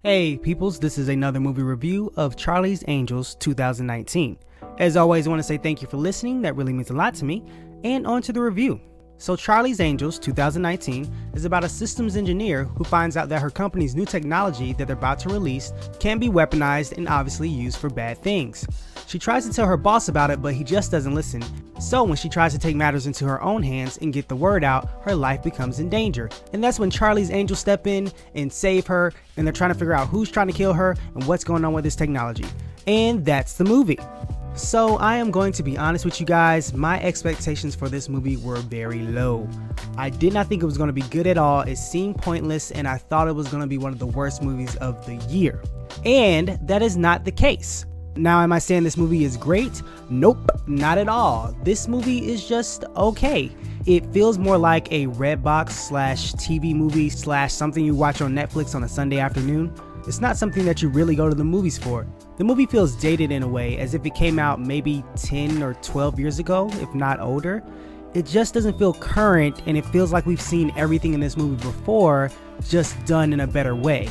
Hey peoples, this is another movie review of Charlie's Angels 2019. As always, I want to say thank you for listening, that really means a lot to me, and on to the review. So Charlie's Angels 2019 is about a systems engineer who finds out that her company's new technology that they're about to release can be weaponized and obviously used for bad things. She tries to tell her boss about it, but he just doesn't listen. So when she tries to take matters into her own hands and get the word out, her life becomes in danger. And that's when Charlie's Angels step in and save her, and they're trying to figure out who's trying to kill her and what's going on with this technology. And that's the movie. So I am going to be honest with you guys, my expectations for this movie were very low. I did not think it was going to be good at all. It seemed pointless, and I thought it was going to be one of the worst movies of the year. And that is not the case. Now, am I saying this movie is great? Nope, not at all. This movie is just okay. It feels more like a Redbox / TV movie / something you watch on Netflix on a Sunday afternoon. It's not something that you really go to the movies for. The movie feels dated in a way, as if it came out maybe 10 or 12 years ago, if not older. It just doesn't feel current, and it feels like we've seen everything in this movie before, just done in a better way.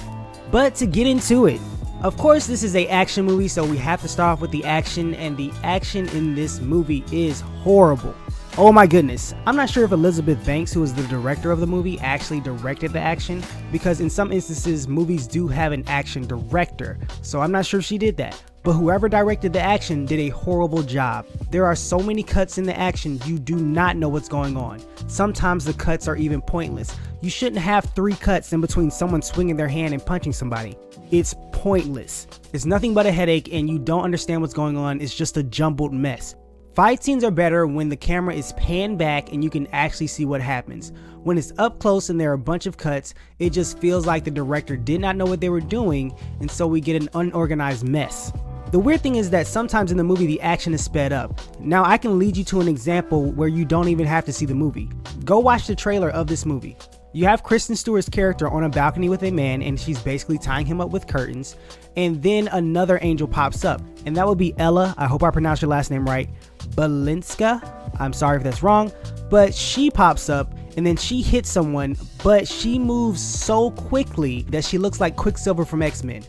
But to get into it, of course this is an action movie, so we have to start off with the action, and the action in this movie is horrible. Oh my goodness. I'm not sure if Elizabeth Banks, who is the director of the movie, actually directed the action, because in some instances movies do have an action director, so I'm not sure if she did that. But whoever directed the action did a horrible job. There are so many cuts in the action, you do not know what's going on. Sometimes the cuts are even pointless. You shouldn't have 3 cuts in between someone swinging their hand and punching somebody. It's pointless. It's nothing but a headache, and you don't understand what's going on. It's just a jumbled mess. Fight scenes are better when the camera is panned back and you can actually see what happens. When it's up close and there are a bunch of cuts, it just feels like the director did not know what they were doing, and so we get an unorganized mess. The weird thing is that sometimes in the movie the action is sped up. Now I can lead you to an example where you don't even have to see the movie. Go watch the trailer of this movie. You have Kristen Stewart's character on a balcony with a man, and she's basically tying him up with curtains, and then another angel pops up, and that would be Ella, I hope I pronounced your last name right, Balinska, I'm sorry if that's wrong, but she pops up and then she hits someone, but she moves so quickly that she looks like Quicksilver from X-Men.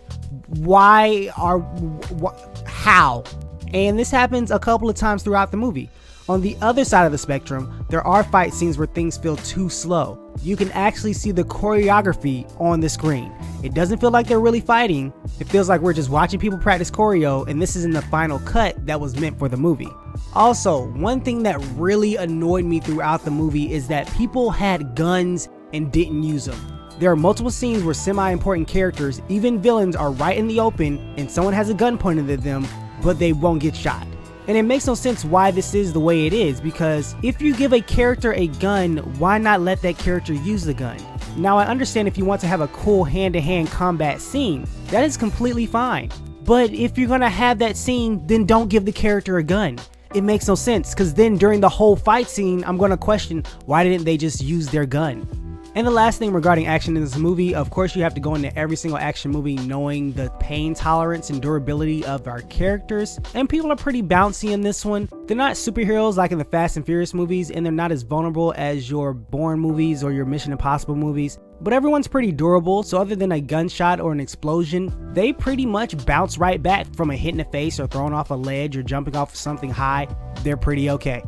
How? And this happens a couple of times throughout the movie. On the other side of the spectrum, there are fight scenes where things feel too slow. You can actually see the choreography on the screen. It doesn't feel like they're really fighting. It feels like we're just watching people practice choreo, and this isn't the final cut that was meant for the movie. Also, one thing that really annoyed me throughout the movie is that people had guns and didn't use them. There are multiple scenes where semi-important characters, even villains, are right in the open and someone has a gun pointed at them, but they won't get shot. And it makes no sense why this is the way it is, because if you give a character a gun, why not let that character use the gun? Now I understand if you want to have a cool hand-to-hand combat scene, that is completely fine. But if you're gonna have that scene, then don't give the character a gun. It makes no sense, because then during the whole fight scene, I'm gonna question why didn't they just use their gun? And the last thing regarding action in this movie, of course you have to go into every single action movie knowing the pain tolerance and durability of our characters, and people are pretty bouncy in this one. They're not superheroes like in the Fast and Furious movies, and they're not as vulnerable as your Bourne movies or your Mission Impossible movies, but everyone's pretty durable, so other than a gunshot or an explosion, they pretty much bounce right back from a hit in the face or thrown off a ledge or jumping off of something high. They're pretty okay.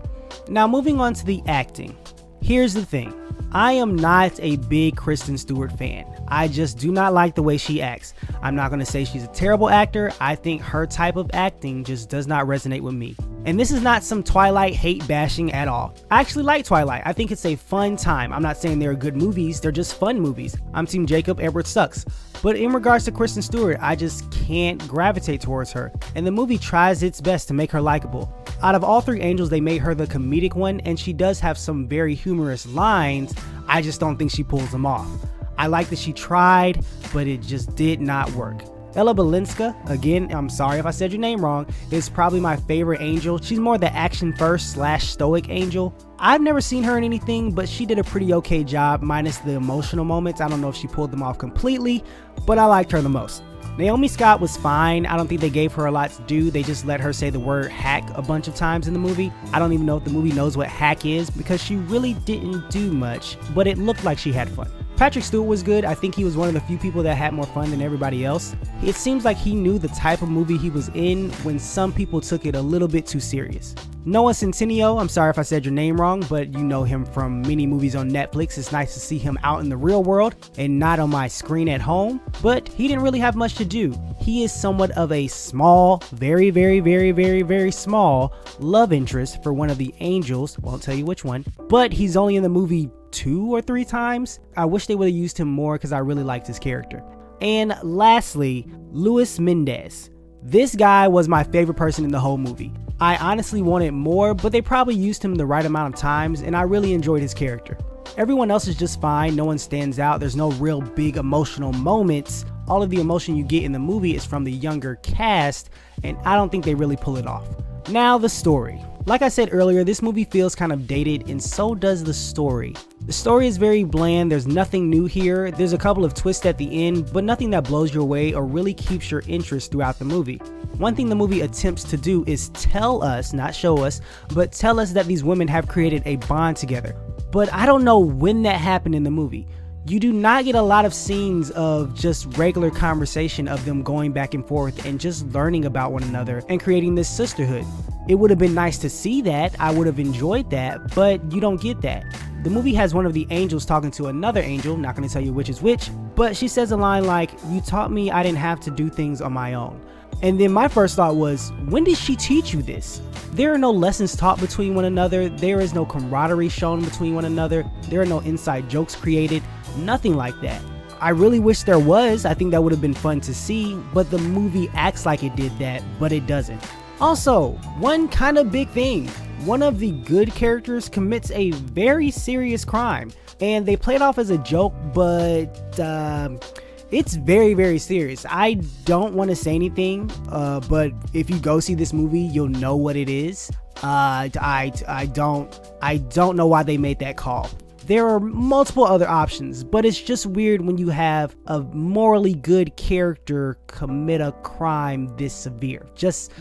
Now moving on to the acting. Here's the thing. I am not a big Kristen Stewart fan. I just do not like the way she acts. I'm not going to say she's a terrible actor. I think her type of acting just does not resonate with me. And this is not some Twilight hate bashing at all. I actually like Twilight. I think it's a fun time. I'm not saying they're good movies, they're just fun movies. I'm Team Jacob, Edward sucks. But in regards to Kristen Stewart, I just can't gravitate towards her. And the movie tries its best to make her likable. Out of all 3 angels, they made her the comedic one, and she does have some very humorous lines. I just don't think she pulls them off. I like that she tried, but it just did not work. Ella Balinska, again, I'm sorry if I said your name wrong, is probably my favorite angel. She's more the action first / stoic angel. I've never seen her in anything, but she did a pretty okay job minus the emotional moments. I don't know if she pulled them off completely, but I liked her the most. Naomi Scott was fine. I don't think they gave her a lot to do. They just let her say the word hack a bunch of times in the movie. I don't even know if the movie knows what hack is because she really didn't do much, but it looked like she had fun. Patrick Stewart was good. I think he was one of the few people that had more fun than everybody else. It seems like he knew the type of movie he was in when some people took it a little bit too serious. Noah Centineo, I'm sorry if I said your name wrong, but you know him from many movies on Netflix. It's nice to see him out in the real world and not on my screen at home, but he didn't really have much to do. He is somewhat of a small, very, very, very, very, very small love interest for one of the angels. Won't tell you which one, but he's only in the movie 2 or 3 times. I wish they would have used him more because I really liked his character. And lastly, Luis Mendez. This guy was my favorite person in the whole movie. I honestly wanted more, but they probably used him the right amount of times, and I really enjoyed his character. Everyone else is just fine, no one stands out, there's no real big emotional moments. All of the emotion you get in the movie is from the younger cast, and I don't think they really pull it off. Now the story. Like I said earlier, this movie feels kind of dated, and so does the story. The story is very bland, there's nothing new here, there's a couple of twists at the end, but nothing that blows your way or really keeps your interest throughout the movie. One thing the movie attempts to do is tell us, not show us, but tell us that these women have created a bond together. But I don't know when that happened in the movie. You do not get a lot of scenes of just regular conversation of them going back and forth and just learning about one another and creating this sisterhood. It would have been nice to see that, I would have enjoyed that, but you don't get that. The movie has one of the angels talking to another angel, not going to tell you which is which, but she says a line like, "You taught me I didn't have to do things on my own." And then my first thought was, when did she teach you this? There are no lessons taught between one another, there is no camaraderie shown between one another, there are no inside jokes created, nothing like that. I really wish there was, I think that would have been fun to see, but the movie acts like it did that, but it doesn't. Also, one kind of big thing, one of the good characters commits a very serious crime, and they play it off as a joke, but it's very, very serious. I don't want to say anything, but if you go see this movie, you'll know what it is. I don't know why they made that call. There are multiple other options, but it's just weird when you have a morally good character commit a crime this severe. Just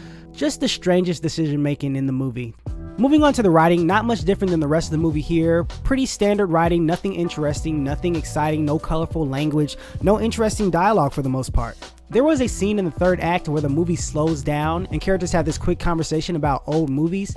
the strangest decision making in the movie. Moving on to the writing, not much different than the rest of the movie here. Pretty standard writing, nothing interesting, nothing exciting, no colorful language, no interesting dialogue for the most part. There was a scene in the third act where the movie slows down and characters have this quick conversation about old movies.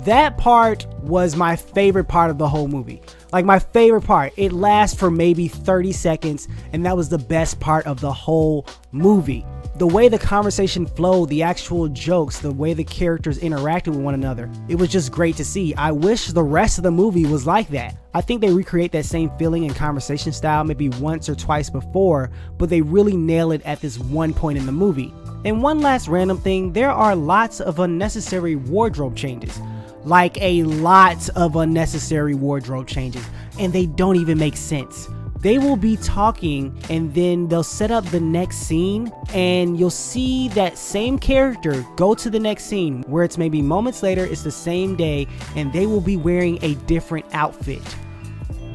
That part was my favorite part of the whole movie. Like, my favorite part. It lasts for maybe 30 seconds, and that was the best part of the whole movie. The way the conversation flowed, the actual jokes, the way the characters interacted with one another, it was just great to see. I wish the rest of the movie was like that. I think they recreate that same feeling and conversation style maybe once or twice before, but they really nail it at this one point in the movie. And one last random thing, there are lots of unnecessary wardrobe changes. Like, a lot of unnecessary wardrobe changes, and they don't even make sense. They will be talking and then they'll set up the next scene, and you'll see that same character go to the next scene where it's maybe moments later, it's the same day, and they will be wearing a different outfit.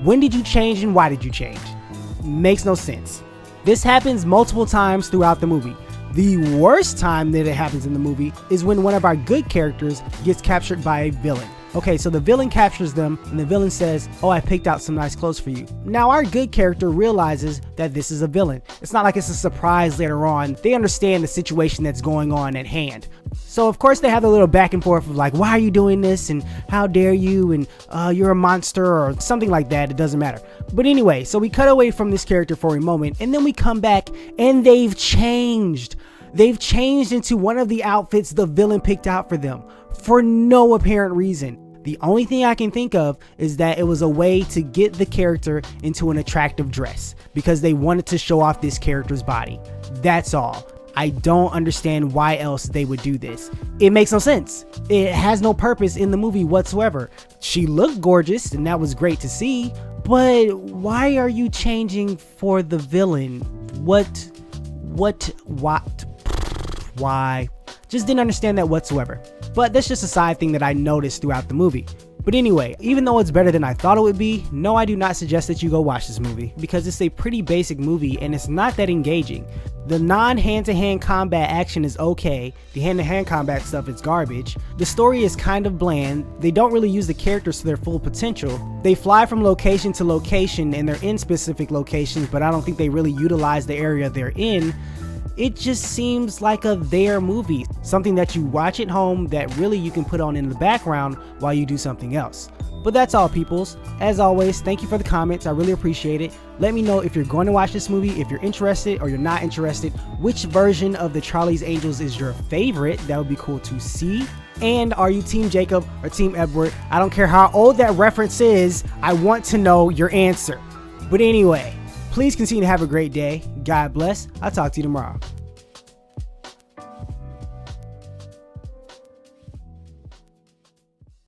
When did you change and why did you change? Makes no sense. This happens multiple times throughout the movie. The worst time that it happens in the movie is when one of our good characters gets captured by a villain. Okay, so the villain captures them, and the villain says, "Oh, I picked out some nice clothes for you." Now, our good character realizes that this is a villain. It's not like it's a surprise later on. They understand the situation that's going on at hand. So, of course, they have a little back and forth of like, "Why are you doing this?" and "How dare you?" and "You're a monster," or something like that. It doesn't matter. But anyway, so we cut away from this character for a moment, and then we come back, and they've changed. They've changed into one of the outfits the villain picked out for them for no apparent reason. The only thing I can think of is that it was a way to get the character into an attractive dress because they wanted to show off this character's body. That's all. I don't understand why else they would do this. It makes no sense. It has no purpose in the movie whatsoever. She looked gorgeous and that was great to see, but why are you changing for the villain? What? Why? Just didn't understand that whatsoever. But that's just a side thing that I noticed throughout the movie. But anyway, even though it's better than I thought it would be, no, I do not suggest that you go watch this movie because it's a pretty basic movie and it's not that engaging. The non-hand-to-hand combat action is okay, the hand-to-hand combat stuff is garbage. The story is kind of bland, they don't really use the characters to their full potential. They fly from location to location and they're in specific locations, but I don't think they really utilize the area they're in. It just seems like a there movie, something that you watch at home that really you can put on in the background while you do something else. But that's all, peoples. As always, thank you for the comments, I really appreciate it. Let me know if you're going to watch this movie, if you're interested or you're not interested, which version of the Charlie's Angels is your favorite. That would be cool to see. And are you Team Jacob or Team Edward? I don't care how old that reference is, I want to know your answer. But anyway, please continue to have a great day. God bless. I'll talk to you tomorrow.